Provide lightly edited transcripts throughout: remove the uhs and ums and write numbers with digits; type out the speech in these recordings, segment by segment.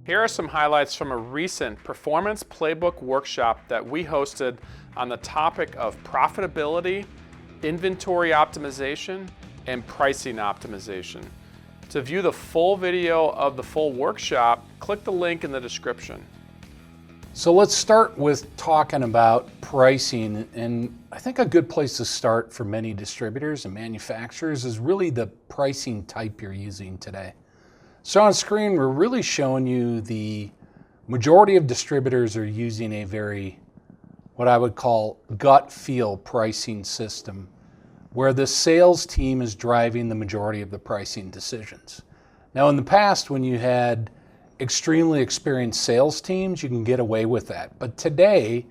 Here are some highlights from a recent Performance Playbook workshop that we hosted on the topic of profitability, inventory optimization, and pricing optimization. To view the full video of the full workshop, click the link in the description. So let's start with talking about pricing, and I think a good place to start for many distributors and manufacturers is really the pricing type you're using today. So on screen, we're really showing you the majority of distributors are using a very, what I would call gut feel pricing system, where the sales team is driving the majority of the pricing decisions. Now in the past, when you had extremely experienced sales teams, you can get away with that. But today,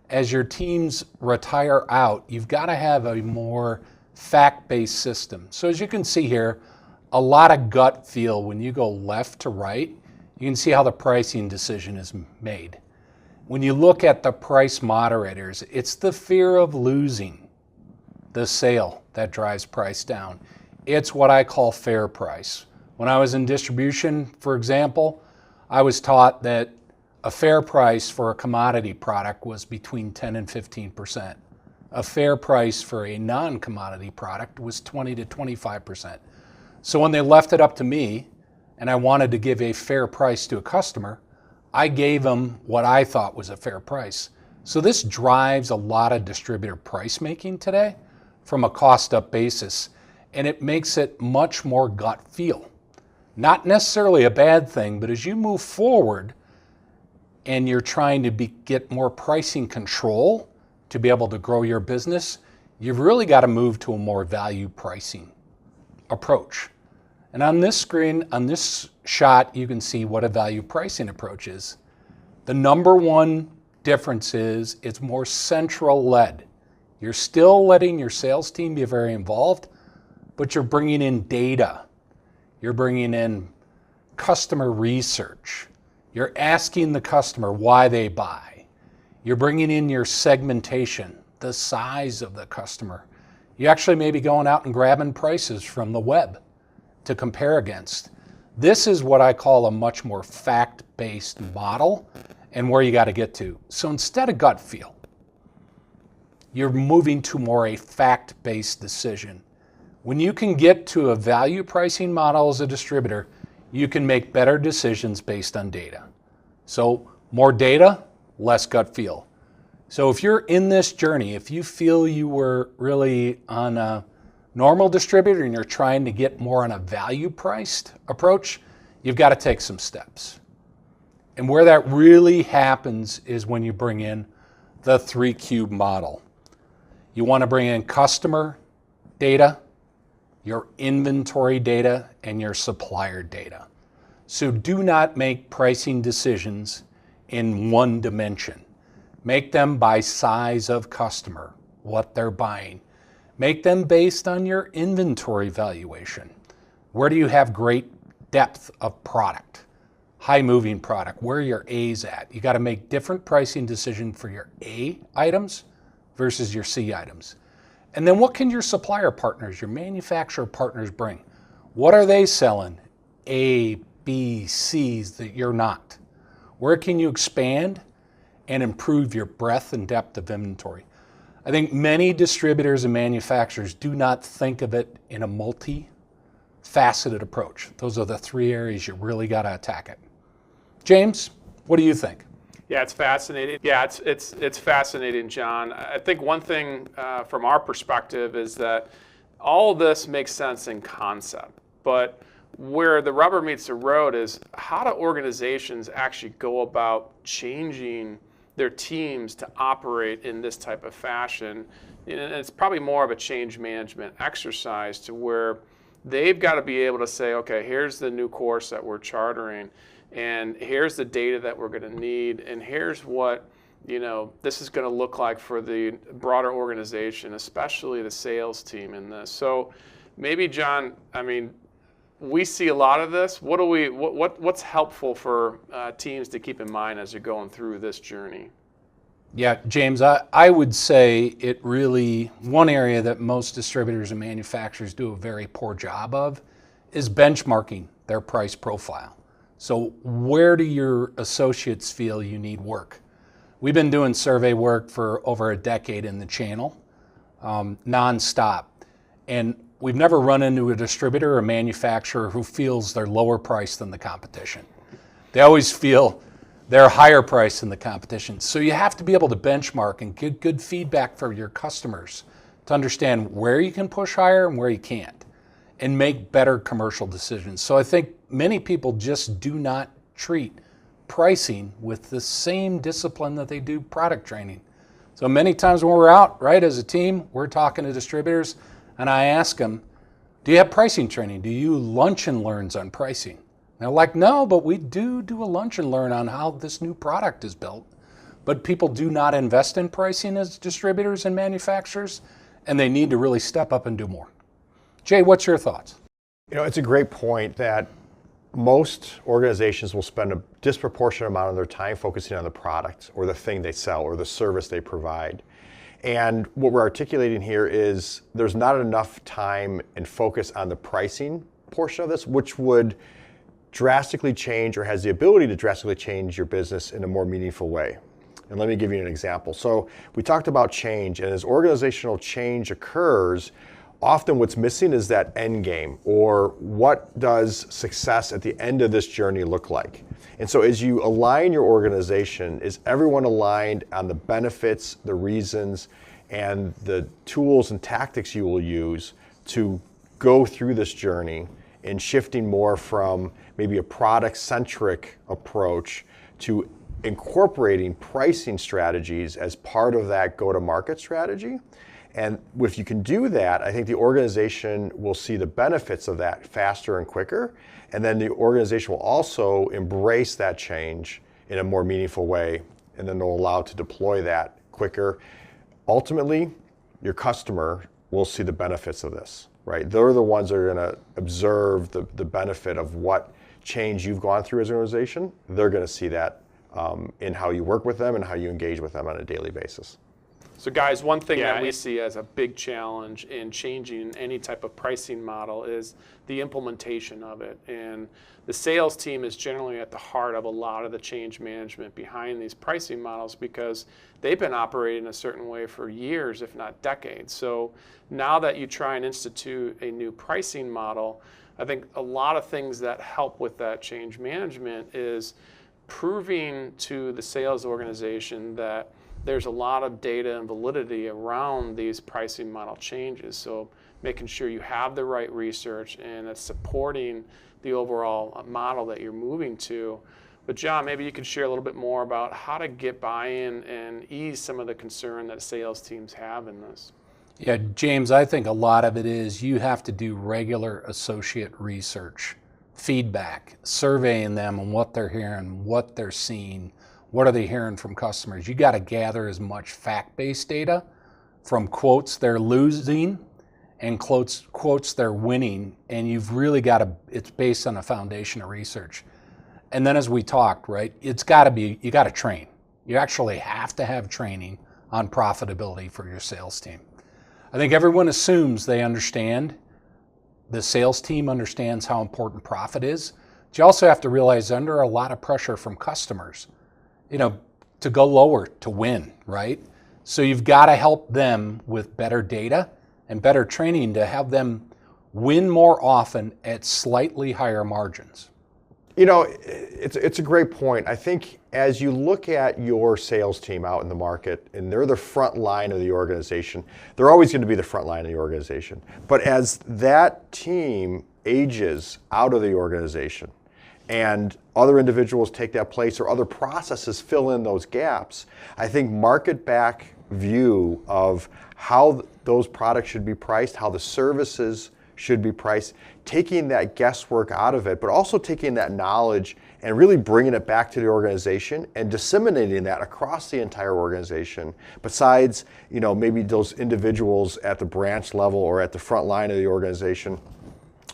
as your teams retire out, you've got to have a more fact-based system. So as you can see here, a lot of gut feel. When you go left to right, you can see how the pricing decision is made. When you look at the price moderators, it's the fear of losing the sale that drives price down. It's what I call fair price. When I was in distribution, for example, I was taught that a fair price for a commodity product was between 10 and 15%. A fair price for a non-commodity product was 20 to 25%. So when they left it up to me and I wanted to give a fair price to a customer, I gave them what I thought was a fair price. So this drives a lot of distributor price making today from a cost up basis, and it makes it much more gut feel. Not necessarily a bad thing, but as you move forward and you're trying to get more pricing control to be able to grow your business, you've really got to move to a more value pricing approach. And on this screen, on this shot, you can see what a value pricing approach is. The number one difference is it's more central led. You're still letting your sales team be very involved, but you're bringing in data. You're bringing in customer research. You're asking the customer why they buy. You're bringing in your segmentation, the size of the customer. You actually may be going out and grabbing prices from the web to compare against. This is what I call a much more fact-based model and where you got to get to. So instead of gut feel, you're moving to more a fact-based decision. When you can get to a value pricing model as a distributor, you can make better decisions based on data. So more data, less gut feel. So if you're in this journey, if you feel you were really on a normal distributor and you're trying to get more on a value priced approach, you've got to take some steps. And where that really happens is when you bring in the 3-cube model. You want to bring in customer data, your inventory data, and your supplier data. So do not make pricing decisions in one dimension. Make them by size of customer, what they're buying. Make them based on your inventory valuation. Where do you have great depth of product? High moving product, where are your A's at? You got to make different pricing decision for your A items versus your C items. And then what can your supplier partners, your manufacturer partners bring? What are they selling? A, B, C's that you're not. Where can you expand and improve your breadth and depth of inventory? I think many distributors and manufacturers do not think of it in a multi-faceted approach. Those are the 3 areas you really got to attack it. James, what do you think? Yeah, it's fascinating. Yeah, it's fascinating, John. I think one thing from our perspective is that all of this makes sense in concept, but where the rubber meets the road is how do organizations actually go about changing their teams to operate in this type of fashion? And it's probably more of a change management exercise to where they've got to be able to say, okay, here's the new course that we're chartering, and here's the data that we're going to need, and here's what this is going to look like for the broader organization, especially the sales team in this. So maybe, John, we see a lot of this. What's helpful for teams to keep in mind as you're going through this journey? Yeah, James, I would say it really, one area that most distributors and manufacturers do a very poor job of is benchmarking their price profile. So where do your associates feel you need work? We've been doing survey work for over a decade in the channel, nonstop. And we've never run into a distributor or manufacturer who feels they're lower priced than the competition. They always feel they're higher priced than the competition. So you have to be able to benchmark and get good feedback from your customers to understand where you can push higher and where you can't, and make better commercial decisions. So I think many people just do not treat pricing with the same discipline that they do product training. So many times when we're out, right, as a team, we're talking to distributors, and I ask them, do you have pricing training? Do you lunch and learns on pricing? And they're like, no, but we do a lunch and learn on how this new product is built. But people do not invest in pricing as distributors and manufacturers, and they need to really step up and do more. Jay, what's your thoughts? It's a great point that most organizations will spend a disproportionate amount of their time focusing on the product or the thing they sell or the service they provide. And what we're articulating here is there's not enough time and focus on the pricing portion of this, which would drastically change or has the ability to drastically change your business in a more meaningful way. And let me give you an example. So we talked about change, and as organizational change occurs, often what's missing is that end game, or what does success at the end of this journey look like? And so as you align your organization, is everyone aligned on the benefits, the reasons, and the tools and tactics you will use to go through this journey in shifting more from maybe a product-centric approach to incorporating pricing strategies as part of that go-to-market strategy? And if you can do that, I think the organization will see the benefits of that faster and quicker. And then the organization will also embrace that change in a more meaningful way. And then they'll allow to deploy that quicker. Ultimately, your customer will see the benefits of this, right? They're the ones that are going to observe the benefit of what change you've gone through as an organization. They're going to see that in how you work with them and how you engage with them on a daily basis. So guys, one thing that we see as a big challenge in changing any type of pricing model is the implementation of it. And the sales team is generally at the heart of a lot of the change management behind these pricing models because they've been operating a certain way for years, if not decades. So now that you try and institute a new pricing model, I think a lot of things that help with that change management is proving to the sales organization that there's a lot of data and validity around these pricing model changes. So making sure you have the right research and it's supporting the overall model that you're moving to. But John, maybe you could share a little bit more about how to get buy-in and ease some of the concern that sales teams have in this. Yeah, James, I think a lot of it is you have to do regular associate research, feedback, surveying them on what they're hearing, what they're seeing, what are they hearing from customers. You got to gather as much fact-based data from quotes they're losing and quotes they're winning, and you've really got to, it's based on a foundation of research. And then as we talked, right, it's got to be, you got to train. You actually have to have training on profitability for your sales team. I think everyone assumes they understand, the sales team understands how important profit is. But you also have to realize under a lot of pressure from customers, to go lower, to win, right? So you've got to help them with better data and better training to have them win more often at slightly higher margins. It's a great point. I think as you look at your sales team out in the market, and they're the front line of the organization, they're always going to be the front line of the organization. But as that team ages out of the organization, and other individuals take that place or other processes fill in those gaps, I think market back view of how those products should be priced, how the services should be priced, taking that guesswork out of it, but also taking that knowledge and really bringing it back to the organization and disseminating that across the entire organization. Besides, maybe those individuals at the branch level or at the front line of the organization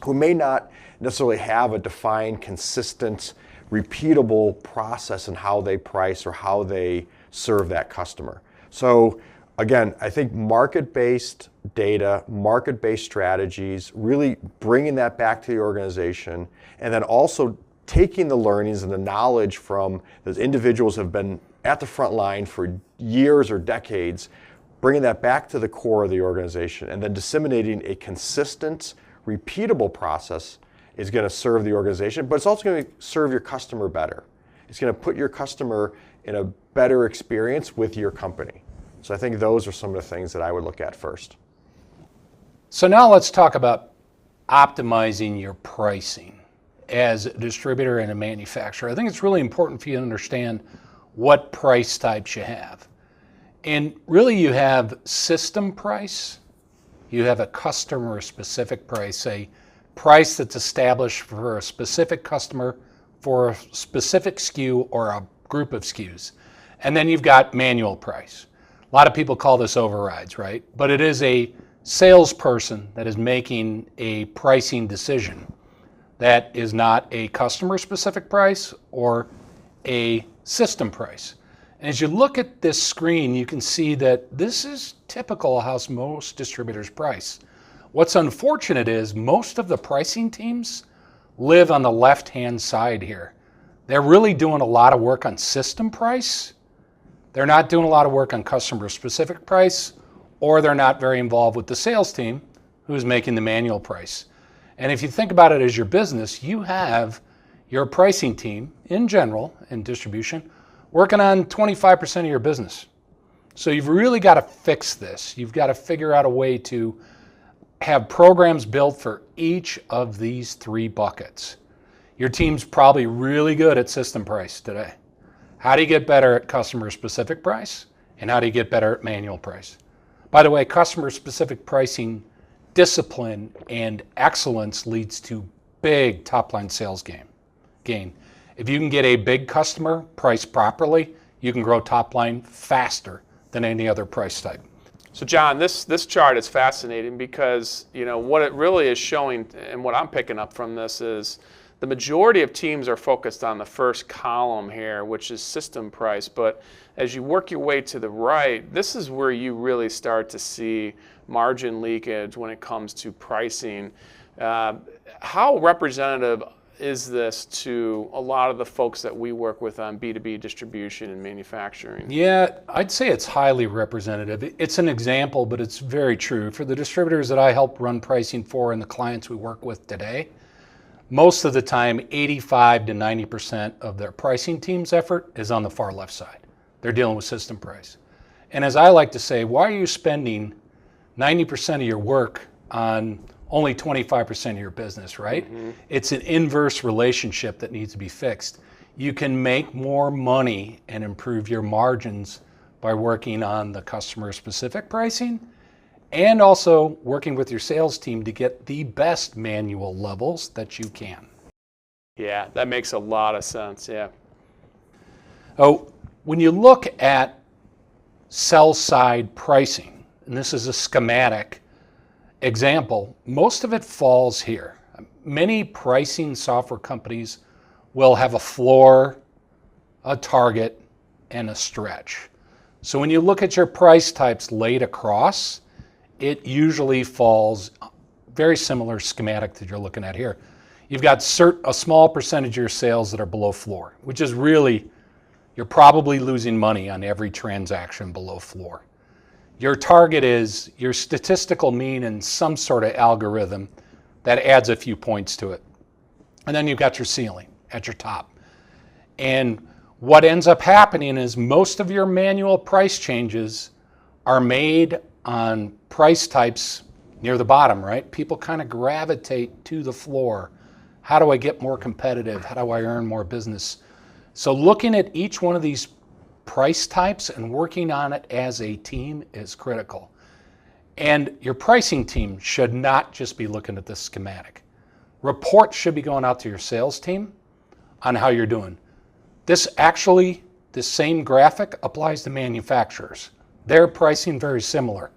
who may not necessarily have a defined, consistent, repeatable process in how they price or how they serve that customer. So again, I think market-based data, market-based strategies, really bringing that back to the organization, and then also taking the learnings and the knowledge from those individuals who have been at the front line for years or decades, bringing that back to the core of the organization, and then disseminating a consistent, repeatable process is going to serve the organization, but it's also going to serve your customer better. It's going to put your customer in a better experience with your company. So I think those are some of the things that I would look at first. So now let's talk about optimizing your pricing as a distributor and a manufacturer. I think it's really important for you to understand what price types you have. And really you have system price, you have a customer specific price, a price that's established for a specific customer for a specific SKU or a group of SKUs. And then you've got manual price. A lot of people call this overrides, right? But it is a salesperson that is making a pricing decision that is not a customer specific price or a system price. And as you look at this screen, you can see that this is typical of how most distributors price. What's unfortunate is most of the pricing teams live on the left-hand side here. They're really doing a lot of work on system price. They're not doing a lot of work on customer-specific price, or they're not very involved with the sales team who's making the manual price. And if you think about it as your business, you have your pricing team in general in distribution working on 25% of your business. So you've really got to fix this. You've got to figure out a way to have programs built for each of these three buckets. Your team's probably really good at system price today. How do you get better at customer specific price? And how do you get better at manual price? By the way, customer specific pricing discipline and excellence leads to big top line sales gain. If you can get a big customer priced properly, you can grow top line faster than any other price type. So John, this chart is fascinating because what it really is showing, and what I'm picking up from this is the majority of teams are focused on the first column here, which is system price. But as you work your way to the right, this is where you really start to see margin leakage when it comes to pricing. How representative is this to a lot of the folks that we work with on B2B distribution and manufacturing? Yeah, I'd say it's highly representative. It's an example, but it's very true. For the distributors that I help run pricing for and the clients we work with today, most of the time, 85 to 90% of their pricing team's effort is on the far left side. They're dealing with system price. And as I like to say, why are you spending 90% of your work on only 25% of your business, right? Mm-hmm. It's an inverse relationship that needs to be fixed. You can make more money and improve your margins by working on the customer specific pricing and also working with your sales team to get the best manual levels that you can. Yeah, that makes a lot of sense, yeah. Oh, when you look at sell side pricing, and this is a schematic example, most of it falls here. Many pricing software companies will have a floor, a target, and a stretch. So when you look at your price types laid across, it usually falls very similar schematic that you're looking at here. You've got a small percentage of your sales that are below floor, which is really, you're probably losing money on every transaction below floor. Your target is your statistical mean in some sort of algorithm that adds a few points to it. And then you've got your ceiling at your top. And what ends up happening is most of your manual price changes are made on price types near the bottom, right? People kind of gravitate to the floor. How do I get more competitive? How do I earn more business? So looking at each one of these price types and working on it as a team is critical. And your pricing team should not just be looking at this schematic. Reports should be going out to your sales team on how you're doing. This same graphic applies to manufacturers. Their pricing very similar.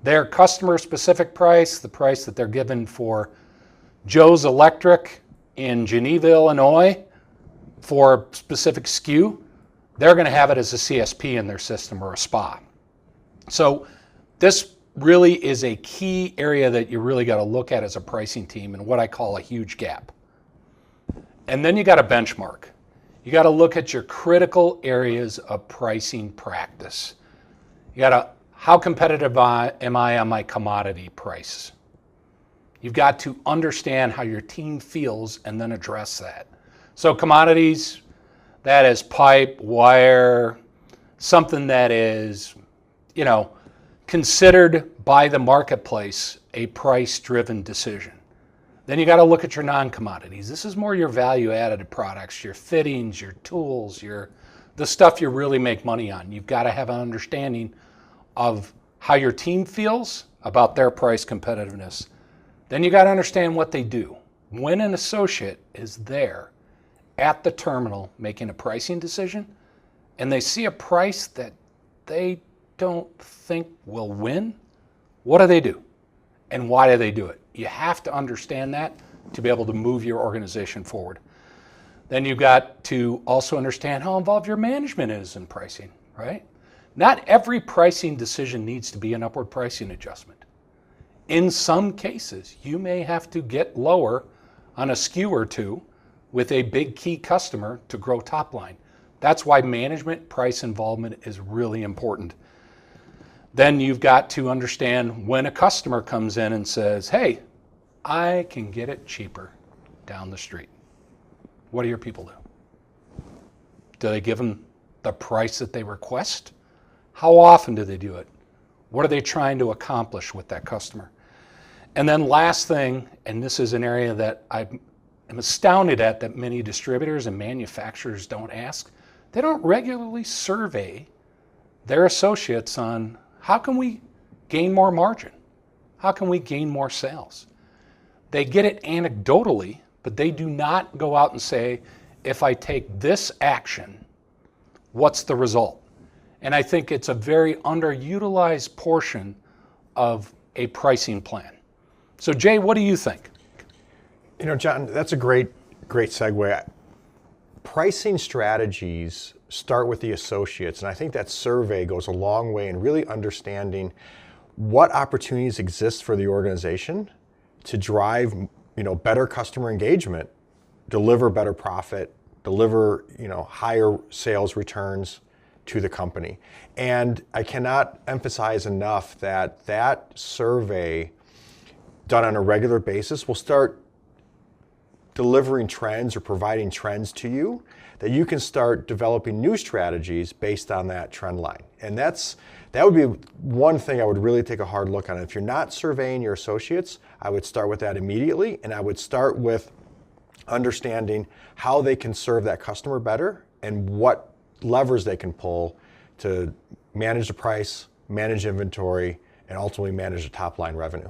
Their customer specific price, the price that they're given for Joe's Electric in Geneva, Illinois for a specific SKU, they're going to have it as a CSP in their system or a SPA. So this really is a key area that you really got to look at as a pricing team and what I call a huge gap. And then you got to benchmark. You got to look at your critical areas of pricing practice. You got to, how competitive am I on my commodity price? You've got to understand how your team feels and then address that. So commodities, that is pipe, wire, something that is, considered by the marketplace a price-driven decision. Then you got to look at your non-commodities. This is more your value-added products, your fittings, your tools, the stuff you really make money on. You've got to have an understanding of how your team feels about their price competitiveness. Then you got to understand what they do. When an associate is there at the terminal making a pricing decision and they see a price that they don't think will win, what do? And why do they do it? You have to understand that to be able to move your organization forward. Then you've got to also understand how involved your management is in pricing, right? Not every pricing decision needs to be an upward pricing adjustment. In some cases, you may have to get lower on a SKU or two with a big key customer to grow top line. That's why management price involvement is really important. Then you've got to understand when a customer comes in and says, hey, I can get it cheaper down the street. What do your people do? Do they give them the price that they request? How often do they do it? What are they trying to accomplish with that customer? And then last thing, and this is an area that I'm astounded at that many distributors and manufacturers don't ask, they don't regularly survey their associates on how can we gain more margin? How can we gain more sales? They get it anecdotally, but they do not go out and say, if I take this action, what's the result? And I think it's a very underutilized portion of a pricing plan. So Jay, what do you think? John, that's a great segue. Pricing strategies start with the associates, and I think that survey goes a long way in really understanding what opportunities exist for the organization to drive, better customer engagement, deliver better profit, deliver, higher sales returns to the company. And I cannot emphasize enough that survey done on a regular basis will start delivering trends or providing trends to you that you can start developing new strategies based on that trend line. And that would be one thing I would really take a hard look on. If you're not surveying your associates, I would start with that immediately, and I would start with understanding how they can serve that customer better and what levers they can pull to manage the price, manage inventory, and ultimately manage the top line revenue.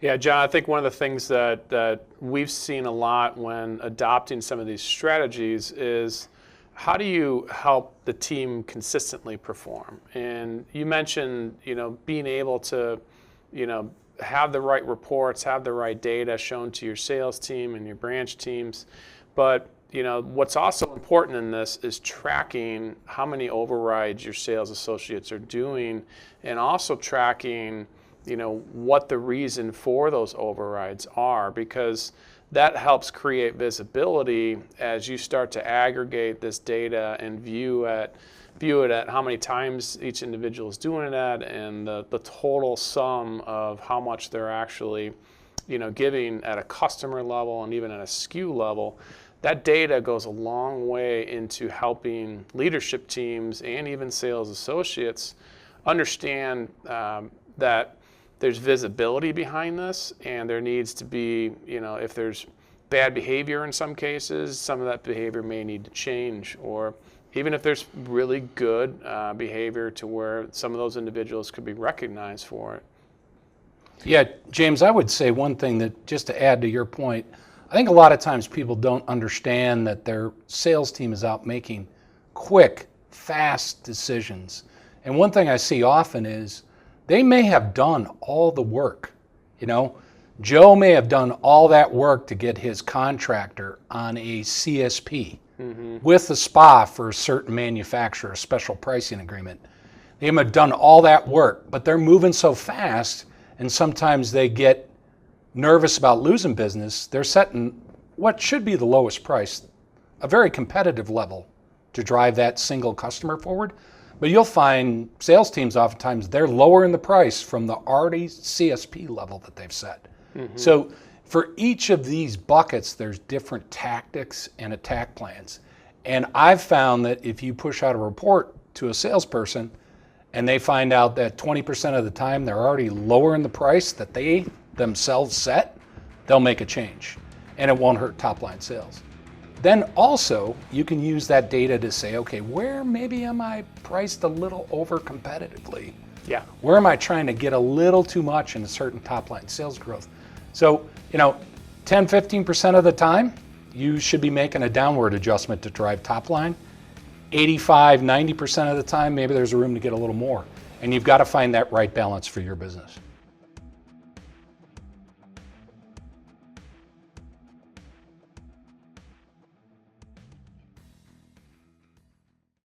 Yeah, John, I think one of the things that we've seen a lot when adopting some of these strategies is how do you help the team consistently perform? And you mentioned, being able to, have the right reports, have the right data shown to your sales team and your branch teams. But, what's also important in this is tracking how many overrides your sales associates are doing, and also tracking what the reason for those overrides are, because that helps create visibility as you start to aggregate this data and view it at how many times each individual is doing it at, and the total sum of how much they're actually giving at a customer level and even at a SKU level. That data goes a long way into helping leadership teams and even sales associates understand that there's visibility behind this, and there needs to be, if there's bad behavior in some cases, some of that behavior may need to change, or even if there's really good behavior to where some of those individuals could be recognized for it. Yeah, James, I would say one thing that, just to add to your point, I think a lot of times people don't understand that their sales team is out making quick, fast decisions. And one thing I see often is they may have done all the work. Joe may have done all that work to get his contractor on a CSP with a SPA for a certain manufacturer, a special pricing agreement. They may have done all that work, but they're moving so fast, and sometimes they get nervous about losing business. They're setting what should be the lowest price a very competitive level to drive that single customer forward. But you'll find sales teams oftentimes, they're lowering the price from the already CSP level that they've set. So for each of these buckets, there's different tactics and attack plans. And I've found that if you push out a report to a salesperson and they find out that 20% of the time they're already lowering the price that they themselves set, they'll make a change and it won't hurt top line sales. Then also you can use that data to say, okay, where maybe am I priced a little over competitively? Yeah. Where am I trying to get a little too much in a certain top line sales growth? So, 10, 15% of the time, you should be making a downward adjustment to drive top line. 85, 90% of the time, maybe there's room to get a little more. And you've got to find that right balance for your business.